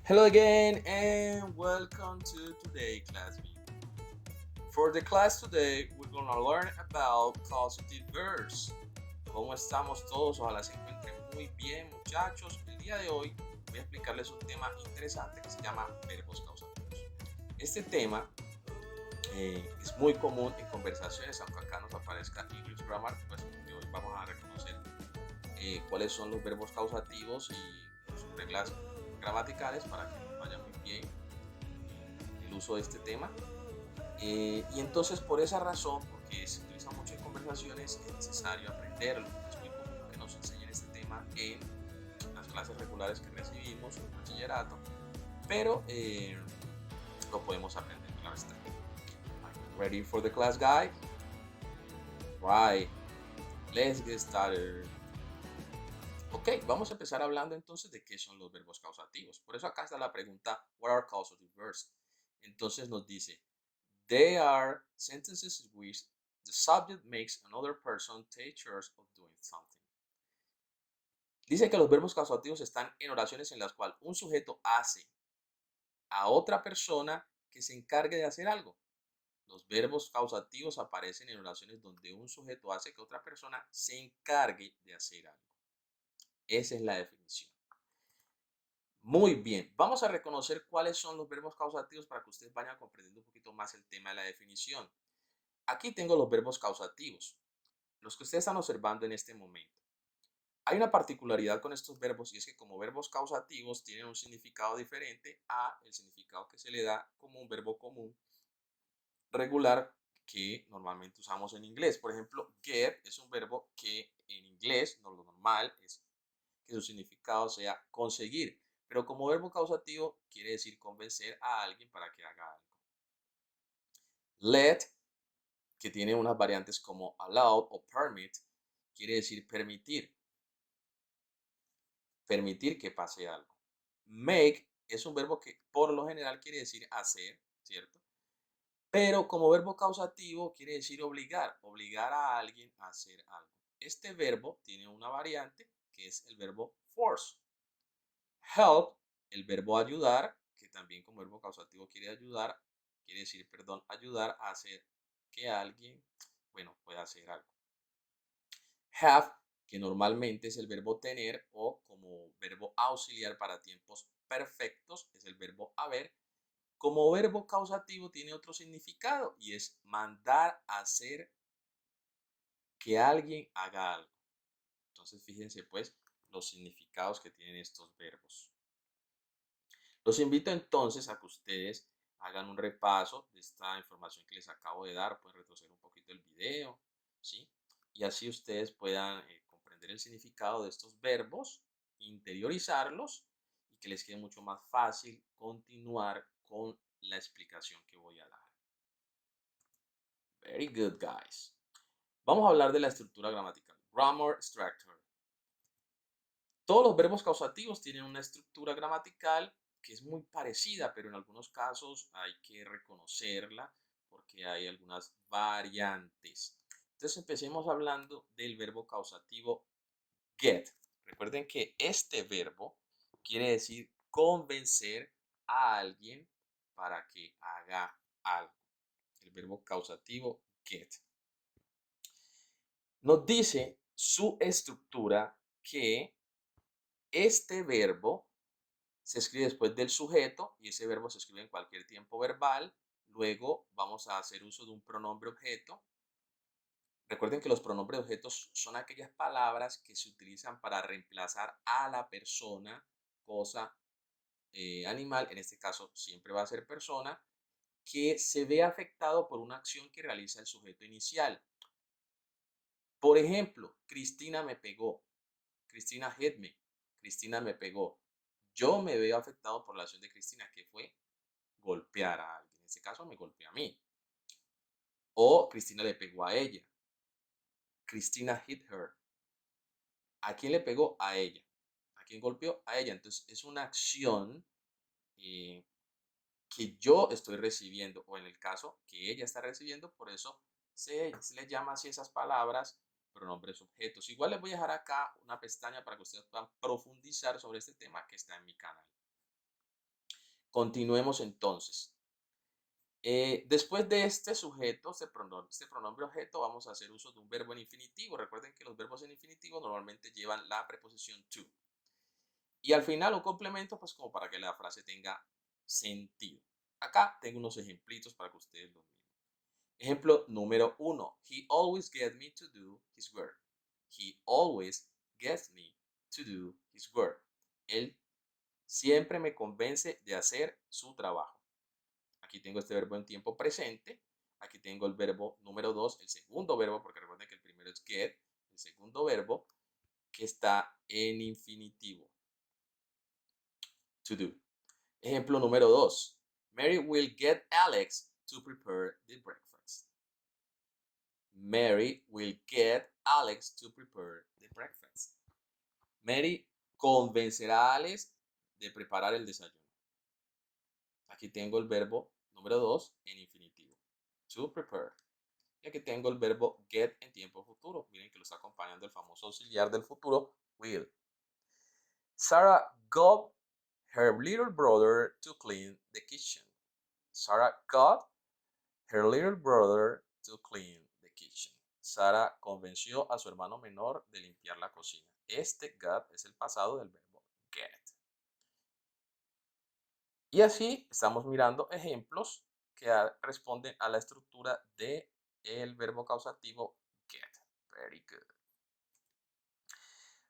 Hello again and welcome to today class B. For the class today, we're gonna learn about causative verbs. ¿Cómo estamos todos? Ojalá se encuentren muy bien, muchachos. El día de hoy voy a explicarles un tema interesante que se llama verbos causativos. Este tema es muy común en conversaciones, aunque acá nos aparezca English Grammar, pues porque hoy vamos a reconocer cuáles son los verbos causativos y sus reglas gramaticales para que nos vaya muy bien el uso de este tema. Y entonces por esa razón, porque se utiliza mucho en conversaciones, es necesario aprenderlo. Es muy común que nos enseñen este tema en las clases regulares que recibimos en bachillerato, pero lo podemos aprender, claro está. Are you ready for the class, guys? Right, let's get started. Ok, vamos a empezar hablando entonces de qué son los verbos causativos. Por eso acá está la pregunta, what are causative verbs? Entonces nos dice, they are sentences in which the subject makes another person take charge of doing something. Dice que los verbos causativos están en oraciones en las cuales un sujeto hace a otra persona que se encargue de hacer algo. Los verbos causativos aparecen en oraciones donde un sujeto hace que otra persona se encargue de hacer algo. Esa es la definición. Muy bien, vamos a reconocer cuáles son los verbos causativos para que ustedes vayan comprendiendo un poquito más el tema de la definición. Aquí tengo los verbos causativos, los que ustedes están observando en este momento. Hay una particularidad con estos verbos y es que como verbos causativos tienen un significado diferente a el significado que se le da como un verbo común regular que normalmente usamos en inglés. Por ejemplo, get es un verbo que en inglés, no lo normal, es que su significado sea conseguir, pero como verbo causativo quiere decir convencer a alguien para que haga algo. Let, que tiene unas variantes como allow o permit, quiere decir permitir, permitir que pase algo. Make es un verbo que por lo general quiere decir hacer, ¿cierto? Pero como verbo causativo quiere decir obligar, obligar a alguien a hacer algo. Este verbo tiene una variante que es el verbo force. Help, el verbo ayudar, que también como verbo causativo quiere ayudar, quiere decir, perdón, ayudar a hacer que alguien, bueno, pueda hacer algo. Have, que normalmente es el verbo tener o como verbo auxiliar para tiempos perfectos, es el verbo haber. Como verbo causativo tiene otro significado y es mandar a hacer que alguien haga algo. Entonces fíjense pues los significados que tienen estos verbos. Los invito entonces a que ustedes hagan un repaso de esta información que les acabo de dar. Pueden retroceder un poquito el video, ¿sí? Y así ustedes puedan comprender el significado de estos verbos, interiorizarlos y que les quede mucho más fácil continuar con la explicación que voy a dar. Very good, guys. Vamos a hablar de la estructura gramatical. Grammar structure. Todos los verbos causativos tienen una estructura gramatical que es muy parecida, pero en algunos casos hay que reconocerla porque hay algunas variantes. Entonces empecemos hablando del verbo causativo get. Recuerden que este verbo quiere decir convencer a alguien para que haga algo. El verbo causativo get. Nos dice su estructura que este verbo se escribe después del sujeto y ese verbo se escribe en cualquier tiempo verbal. Luego vamos a hacer uso de un pronombre objeto. Recuerden que los pronombres objetos son aquellas palabras que se utilizan para reemplazar a la persona, cosa, animal, en este caso siempre va a ser persona, que se ve afectado por una acción que realiza el sujeto inicial. Por ejemplo, Cristina me pegó. Cristina hit me. Cristina me pegó. Yo me veo afectado por la acción de Cristina, que fue golpear a alguien. En este caso me golpeó a mí. O Cristina le pegó a ella. Cristina hit her. ¿A quién le pegó? A ella. ¿A quién golpeó? A ella. Entonces es una acción eh, que yo estoy recibiendo, o en el caso que ella está recibiendo, por eso se le llama así esas palabras pronombres objetos. Igual les voy a dejar acá una pestaña para que ustedes puedan profundizar sobre este tema que está en mi canal. Continuemos entonces. Después de este sujeto, este pronombre objeto, vamos a hacer uso de un verbo en infinitivo. Recuerden que los verbos en infinitivo normalmente llevan la preposición to. Y al final un complemento, pues como para que la frase tenga sentido. Acá tengo unos ejemplitos para que ustedes los miren. Ejemplo número 1. He always gets me to do his work. He always gets me to do his work. Él siempre me convence de hacer su trabajo. Aquí tengo este verbo en tiempo presente. Aquí tengo el verbo número 2, el segundo verbo, porque recuerden que el primero es get, el segundo verbo que está en infinitivo. To do. Ejemplo número 2. Mary will get Alex to prepare the breakfast. Mary will get Alex to prepare the breakfast. Mary convencerá a Alex de preparar el desayuno. Aquí tengo el verbo número 2 en infinitivo. To prepare. Y aquí tengo el verbo get en tiempo futuro. Miren que lo está acompañando el famoso auxiliar del futuro, will. Sarah got her little brother to clean the kitchen. Sarah got her little brother to clean the kitchen. Sarah convenció a su hermano menor de limpiar la cocina. Este got es el pasado del verbo get. Y así estamos mirando ejemplos que responden a la estructura de el verbo causativo get. Very good.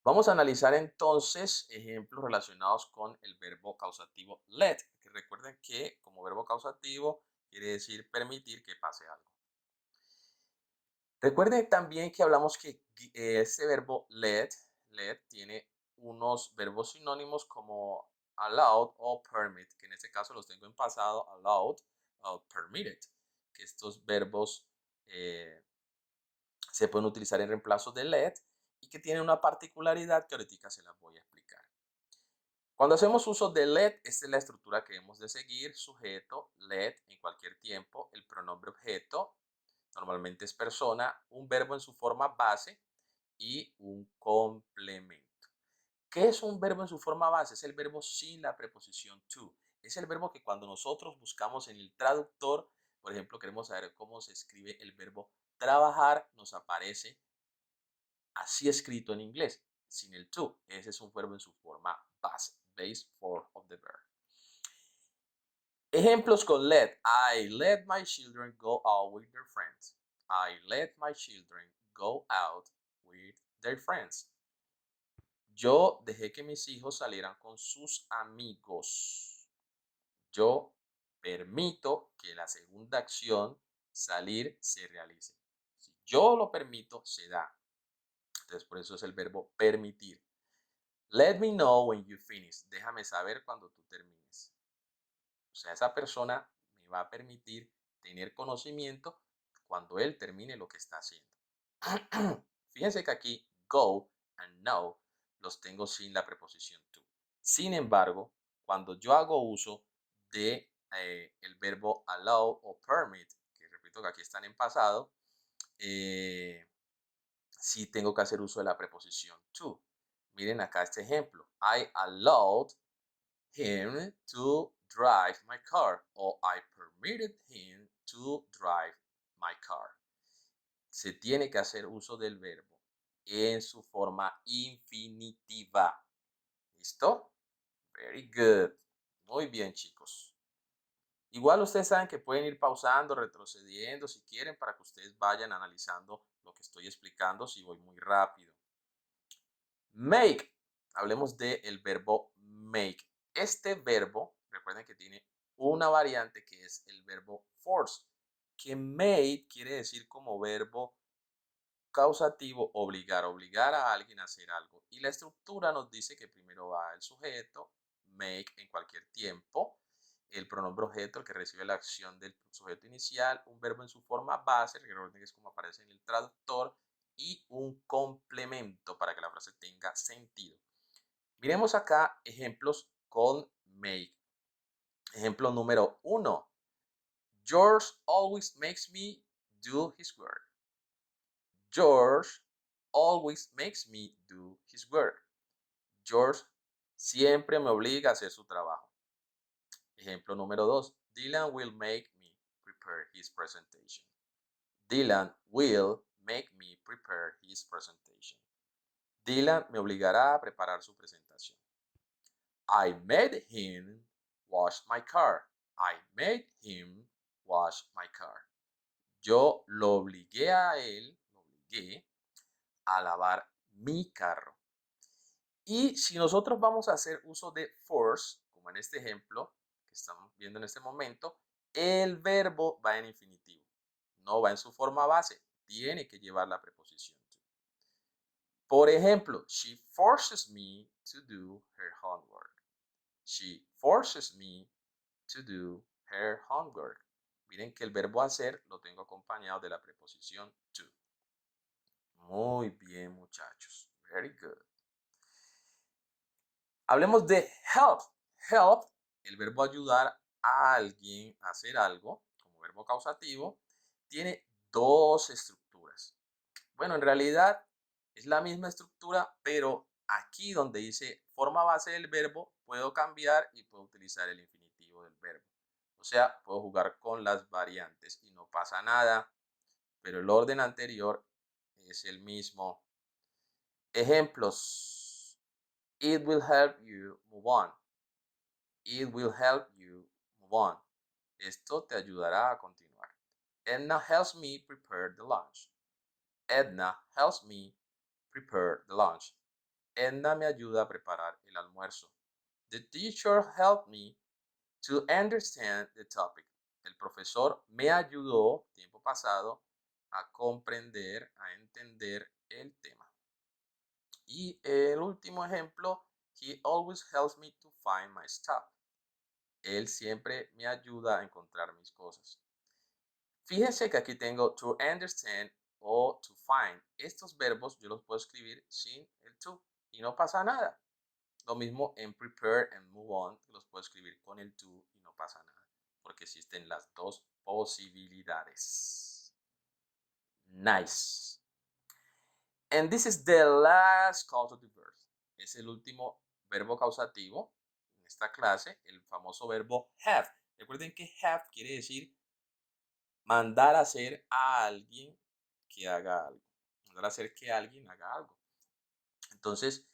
Vamos a analizar entonces ejemplos relacionados con el verbo causativo let, que recuerden que como verbo causativo quiere decir permitir que pase algo. Recuerden también que hablamos que este verbo let tiene unos verbos sinónimos como allowed o permit, que en este caso los tengo en pasado, allowed o permitted, que estos verbos se pueden utilizar en reemplazo de let y que tienen una particularidad que ahorita se las voy a explicar. Cuando hacemos uso de let, esta es la estructura que debemos de seguir: sujeto, let en cualquier tiempo, el pronombre objeto, normalmente es persona, un verbo en su forma base y un complemento. ¿Qué es un verbo en su forma base? Es el verbo sin la preposición to. Es el verbo que cuando nosotros buscamos en el traductor, por ejemplo, queremos saber cómo se escribe el verbo trabajar, nos aparece así escrito en inglés, sin el to. Ese es un verbo en su forma base, base form of the verb. Ejemplos con let. I let my children go out with their friends. I let my children go out with their friends. Yo dejé que mis hijos salieran con sus amigos. Yo permito que la segunda acción, salir, se realice. Si yo lo permito, se da. Entonces, por eso es el verbo permitir. Let me know when you finish. Déjame saber cuando tú termines. O sea, esa persona me va a permitir tener conocimiento cuando él termine lo que está haciendo. Fíjense que aquí go and know los tengo sin la preposición to. Sin embargo, cuando yo hago uso de el verbo allow o permit, que repito que aquí están en pasado, sí tengo que hacer uso de la preposición to. Miren acá este ejemplo. I allowed him to drive my car, o I permitted him to drive my car. Se tiene que hacer uso del verbo en su forma infinitiva. ¿Listo? Very good. Muy bien, chicos. Igual ustedes saben que pueden ir pausando, retrocediendo si quieren, para que ustedes vayan analizando lo que estoy explicando si voy muy rápido. Make. Hablemos del verbo make. Este verbo, recuerden que tiene una variante que es el verbo force, que made quiere decir como verbo causativo obligar, obligar a alguien a hacer algo. Y la estructura nos dice que primero va el sujeto, make en cualquier tiempo, el pronombre objeto, el que recibe la acción del sujeto inicial, un verbo en su forma base, recuerden que es como aparece en el traductor, y un complemento para que la frase tenga sentido. Miremos acá ejemplos con make. Ejemplo número 1. George always makes me do his work. George always makes me do his work. George siempre me obliga a hacer su trabajo. Ejemplo número 2. Dylan will make me prepare his presentation. Dylan will make me prepare his presentation. Dylan me obligará a preparar su presentación. I made him wash my car. I made him wash my car. Yo lo obligué a él, a lavar mi carro. Y si nosotros vamos a hacer uso de force, como en este ejemplo que estamos viendo en este momento, el verbo va en infinitivo, no va en su forma base, tiene que llevar la preposición to. Por ejemplo, she forces me to do her homework. She forces me to do her homework. Miren que el verbo hacer lo tengo acompañado de la preposición to. Muy bien, muchachos. Very good. Hablemos de help. Help, el verbo ayudar a alguien a hacer algo, como verbo causativo, tiene dos estructuras. Bueno, en realidad es la misma estructura, pero aquí donde dice forma base del verbo, puedo cambiar y puedo utilizar el infinitivo del verbo. O sea, puedo jugar con las variantes y no pasa nada, pero el orden anterior es el mismo. Ejemplos. It will help you move on. It will help you move on. Esto te ayudará a continuar. Edna helps me prepare the lunch. Edna helps me prepare the lunch. Edna me ayuda a preparar el almuerzo. The teacher helped me to understand the topic. El profesor me ayudó, tiempo pasado, a comprender, a entender el tema. Y el último ejemplo, he always helps me to find my stuff. Él siempre me ayuda a encontrar mis cosas. Fíjense que aquí tengo to understand o to find. Estos verbos yo los puedo escribir sin el to y no pasa nada. Lo mismo en prepare and move on, los puedo escribir con el to y no pasa nada, porque existen las dos posibilidades. Nice. And this is the last causative verb. Es el último verbo causativo en esta clase, el famoso verbo have. Recuerden que have quiere decir mandar a hacer a alguien que haga algo. Mandar a hacer que alguien haga algo. Entonces,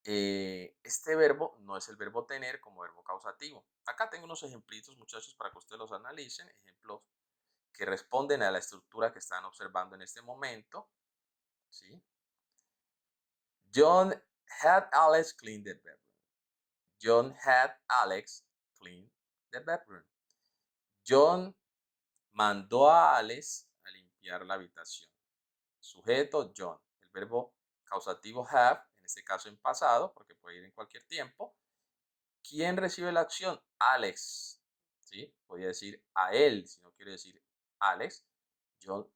este verbo no es el verbo tener como verbo causativo. Acá tengo unos ejemplitos, muchachos, para que ustedes los analicen. Ejemplos que responden a la estructura que están observando en este momento. ¿Sí? John had Alex clean the bedroom. John had Alex clean the bedroom. John mandó a Alex a limpiar la habitación. Sujeto John. El verbo causativo have, en este caso en pasado, porque puede ir en cualquier tiempo. ¿Quién recibe la acción? Alex. ¿Sí? Podría decir a él, si no quiero decir Alex. John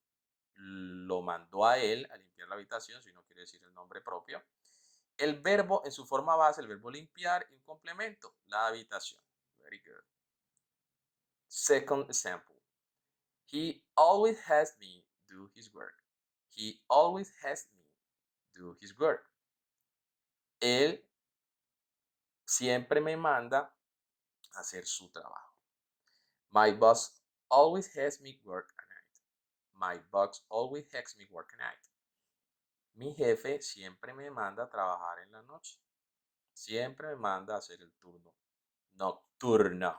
lo mandó a él a limpiar la habitación, si no quiere decir el nombre propio. El verbo en su forma base, el verbo limpiar y un complemento, la habitación. Very good. Second example. He always has me do his work. He always has me do his work. Él siempre me manda a hacer su trabajo. My boss always has me work at night. My boss always has me work at night. Mi jefe siempre me manda a trabajar en la noche. Siempre me manda a hacer el turno nocturno.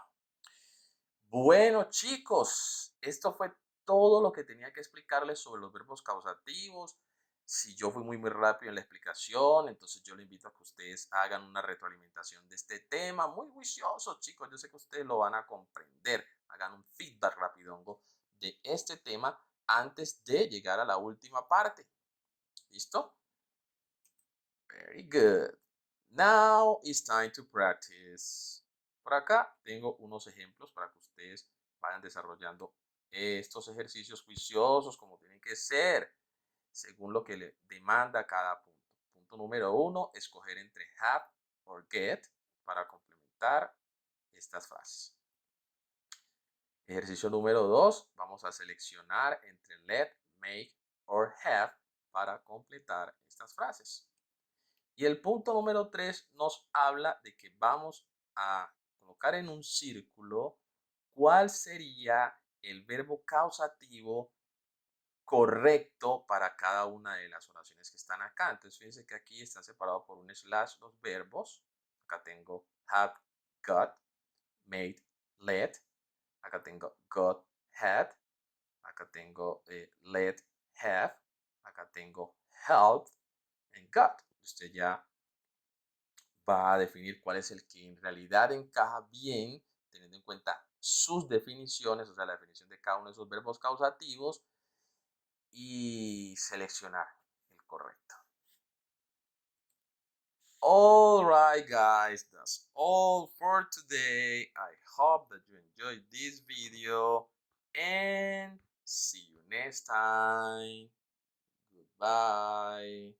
Bueno, chicos, esto fue todo lo que tenía que explicarles sobre los verbos causativos. Si yo fui muy rápido en la explicación, entonces yo les invito a que ustedes hagan una retroalimentación de este tema. Muy juiciosos, chicos. Yo sé que ustedes lo van a comprender. Hagan un feedback rapidongo de este tema antes de llegar a la última parte. ¿Listo? Very good. Now it's time to practice. Por acá tengo unos ejemplos para que ustedes vayan desarrollando estos ejercicios juiciosos como tienen que ser, según lo que le demanda cada punto. Punto número 1, escoger entre have or get para complementar estas frases. Ejercicio número 2, vamos a seleccionar entre let, make or have para completar estas frases. Y el punto número 3 nos habla de que vamos a colocar en un círculo cuál sería el verbo causativo correcto para cada una de las oraciones que están acá. Entonces, fíjense que aquí están separados por un slash los verbos. Acá tengo have, got, made, let. Acá tengo got, had. Acá tengo let, have. Acá tengo helped and got. Usted ya va a definir cuál es el que en realidad encaja bien, teniendo en cuenta sus definiciones, o sea, la definición de cada uno de esos verbos causativos, y seleccionar el correcto. All right, guys, that's all for today. I hope that you enjoyed this video and see you next time. Goodbye.